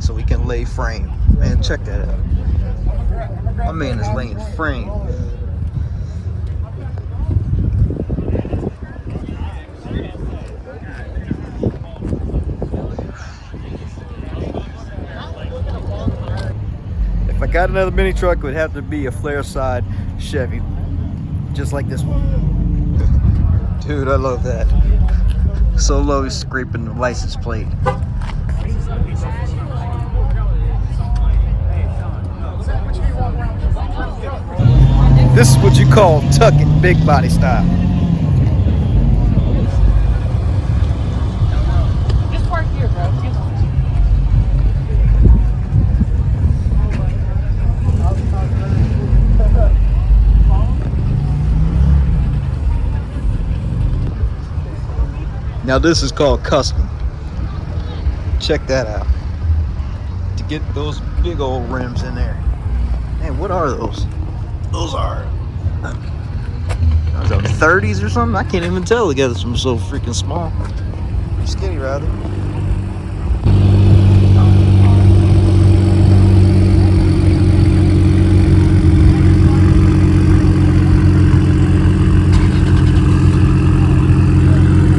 so we can lay frame. Man, check that out. My man is laying frame. If I got another mini truck, it would have to be a flare side Chevy, just like this one. Dude, I love that. So low, he's scraping the license plate. This is what you call tucking big body style. Just park here, bro. Now this is called custom. Check that out. To get those big old rims in there. Man, what are those? Those are 30s or something? I can't even tell together from so freaking small. Skinny rather.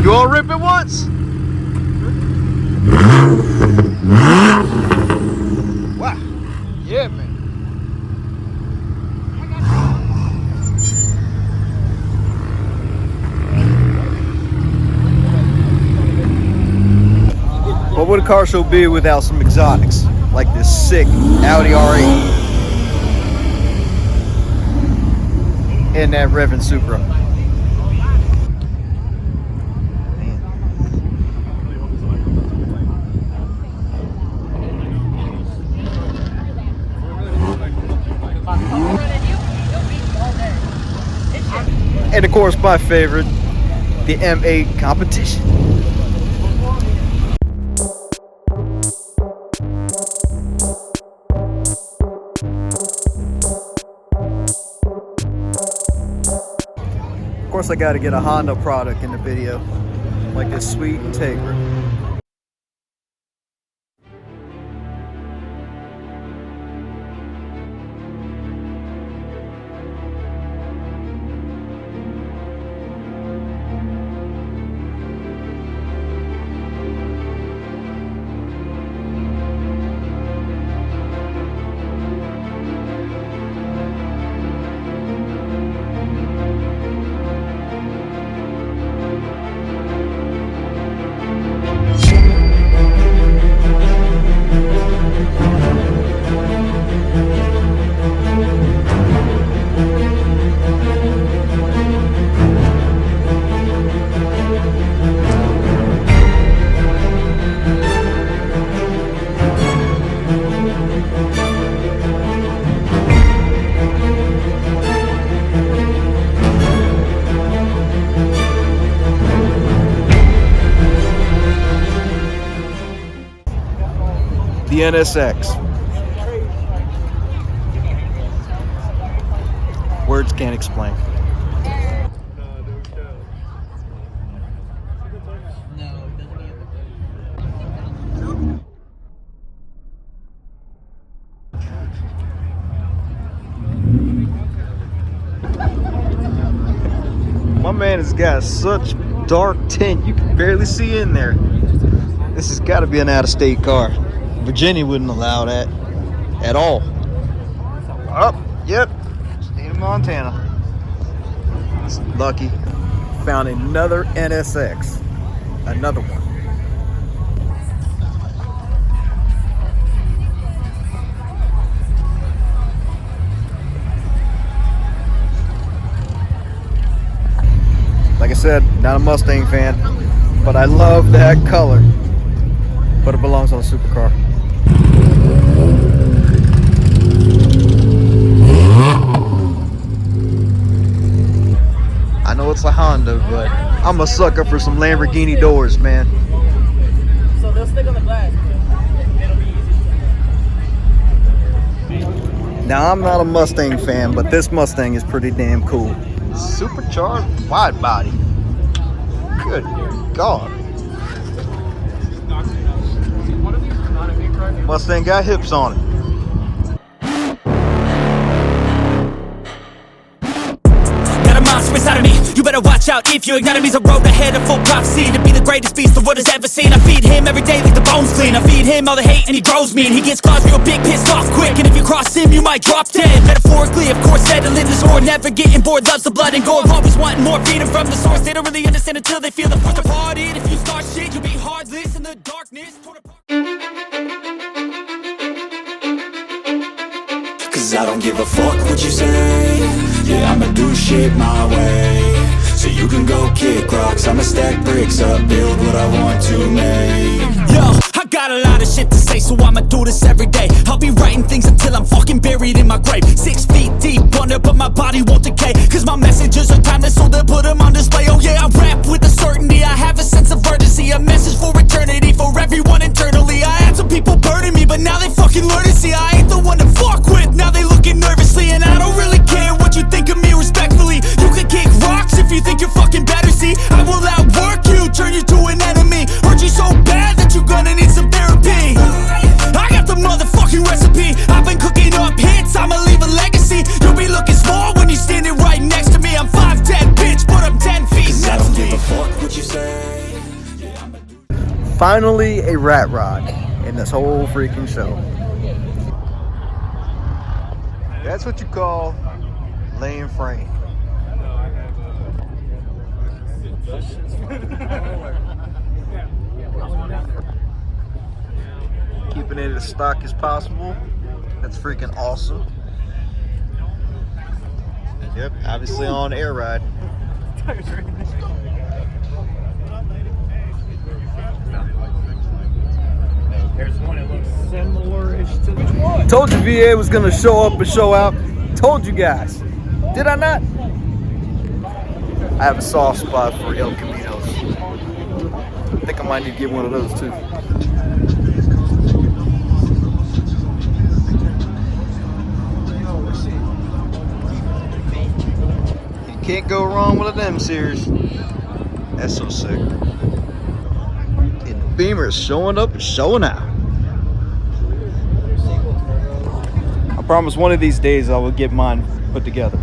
You all rip it once? Wow. Yeah, man. What would a car show be without some exotics? Like this sick Audi R8 and that Revin Supra. And of course, my favorite, the M8 competition. Of course, I got to get a Honda product in the video, like this sweet Integra. The NSX. Words can't explain. My man has got such dark tint you can barely see in there. This has got to be an out-of-state car. Virginia wouldn't allow that at all. Oh, yep, state of Montana. It's lucky. Found another NSX. Another one. Like I said, not a Mustang fan, but I love that color. But it belongs on a supercar. I know it's a Honda, but I'm a sucker for some Lamborghini doors, man. So they'll stick on the glass. It'll be easy. Now, I'm not a Mustang fan, but this Mustang is pretty damn cool. Supercharged wide body. Good God. Mustang got hips on it. Got a monster inside of me, you better watch out if you ignite me's a road ahead of full prophecy to be the greatest beast the world has ever seen. I feed him every day like the bones clean. I feed him all the hate and he grows me, and he gets claws real big, pissed off quick, and if you cross him you might drop dead. Metaphorically, of course, settling the score, never getting bored, loves the blood and gore, always wanting more, feeding from the source. They don't really understand until they feel the force apart. If you start shit, you'll be heartless in the darkness, torn apart. Cause I don't give a fuck what you say. Yeah, I'ma do shit my way. So you can go kick rocks, I'ma stack bricks up, build what I want to make. Yo, I got a lot of shit to say, so I'ma do this every day. I'll be writing things until I'm fucking buried in my grave. 6 feet deep under, but my body won't decay. Cause my messages are timeless, so they'll put them on display. Oh yeah, I rap with a certainty, I have a sense of urgency. A message for eternity, for everyone internally. I had some people burning me, but now they fucking learn to see I ain't the one to fuck with. Now they looking nervously, and I don't really care what you think of me respectfully. You can kick rocks if you think you're fucking better, see. I will outwork you, turn you to an enemy. Hurt you so bad that you're gonna need some therapy. I got the motherfucking recipe. I've been cooking up hits, I'ma leave a legacy. You'll be looking small when you're standing right next to me. I'm 5'10", bitch, but I'm 10 feet Cause I next don't to give me. a fuck what you say. Yeah, I'ma do Finally, a rat rod in this whole freaking show. That's what you call laying frame. Keeping it as stock as possible. That's freaking awesome. Yep, obviously on air ride. There's one that looks similar-ish to which one? Told you VA was gonna show up and show out. Told you guys. Did I not? I have a soft spot for El Caminos. I think I might need to get one of those too. You can't go wrong with an M series. That's so sick. And the Beamer is showing up and showing out. I promise one of these days I will get mine put together.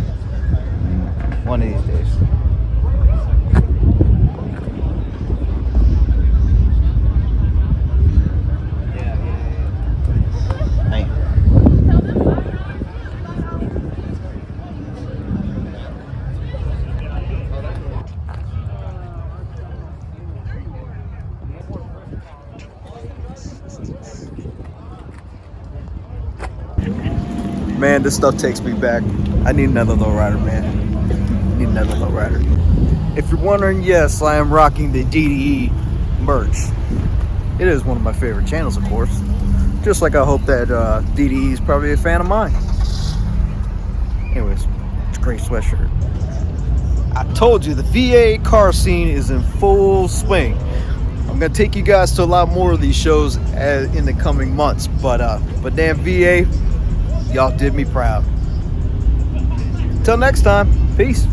One of these days. Man, this stuff takes me back. I need another lowrider, man. I need another lowrider. If you're wondering, yes, I am rocking the DDE merch. It is one of my favorite channels, of course. Just like I hope that DDE is probably a fan of mine. Anyways, it's a great sweatshirt. I told you the VA car scene is in full swing. I'm gonna take you guys to a lot more of these shows in the coming months, but damn VA, y'all did me proud. Until next time, peace.